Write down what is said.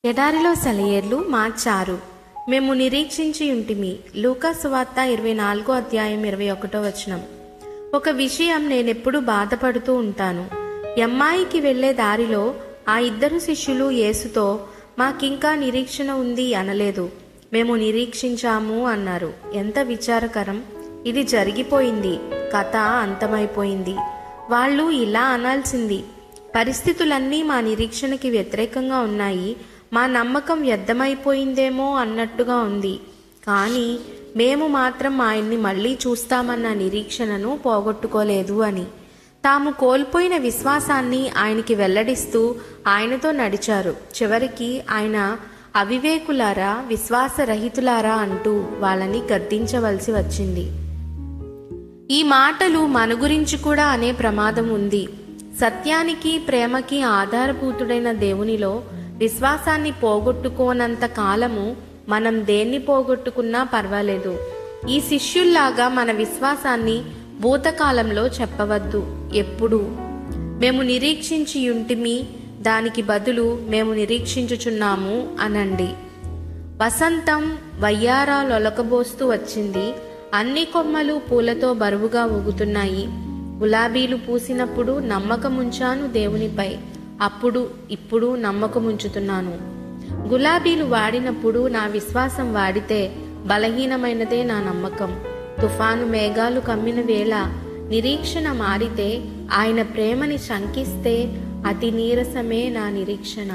ఎడారిలో సెలయేర్లు మార్చారు. మేము నిరీక్షించి ఉంటిమి. లూకా సువార్త 24 అధ్యాయం 21 వచనం. ఒక విషయం నేనెప్పుడు బాధపడుతూ ఉంటాను. ఎమ్మాయికి వెళ్లే దారిలో ఆ ఇద్దరు శిష్యులు యేసుతో మాకింకా నిరీక్షణ ఉంది అనలేదు. మేము నిరీక్షించాము అన్నారు. ఎంత విచారకరం. ఇది జరిగిపోయింది, కథ అంతమైపోయింది. వాళ్ళు ఇలా అనాల్సింది, పరిస్థితులన్నీ మా నిరీక్షణకి వ్యతిరేకంగా ఉన్నాయి, మా నమ్మకం వ్యర్థమైపోయిందేమో అన్నట్టుగా ఉంది. కానీ మేము మాత్రం ఆయన్ని మళ్ళీ చూస్తామన్న నిరీక్షణను పోగొట్టుకోలేదు అని తాము కోల్పోయిన విశ్వాసాన్ని ఆయనకి వెల్లడిస్తూ ఆయనతో నడిచారు. చివరికి ఆయన అవివేకులారా, విశ్వాసరహితులారా అంటూ వాళ్ళని గద్దించవలసి వచ్చింది. ఈ మాటలు మన గురించి కూడా అనే ప్రమాదం ఉంది. సత్యానికి, ప్రేమకి ఆధారభూతుడైన దేవునిలో విశ్వాసాన్ని పోగొట్టుకోనంత కాలము మనం దేన్ని పోగొట్టుకున్నా పర్వాలేదు. ఈ శిష్యుల్లాగా మన విశ్వాసాన్ని భూతకాలంలో చెప్పవద్దు. ఎప్పుడు మేము నిరీక్షించి ఉంటిమి, దానికి బదులు మేము నిరీక్షించుచున్నాము అనండి. వసంతం వయ్యారాలొలకబోస్తూ వచ్చింది. అన్ని కొమ్మలు పూలతో బరువుగా ఊగుతున్నాయి. గులాబీలు పూసినప్పుడు నమ్మకముంచాను దేవునిపై, అప్పుడు ఇప్పుడు నమ్మకముంచుతున్నాను. గులాబీలు వాడినప్పుడు నా విశ్వాసం వాడితే బలహీనమైనదే నా నమ్మకం. తుఫాను మేఘాలు కమ్మిన వేళ నిరీక్షణ మారితే, ఆయన ప్రేమని శంకిస్తే అతి నీరసమే నా నిరీక్షణ.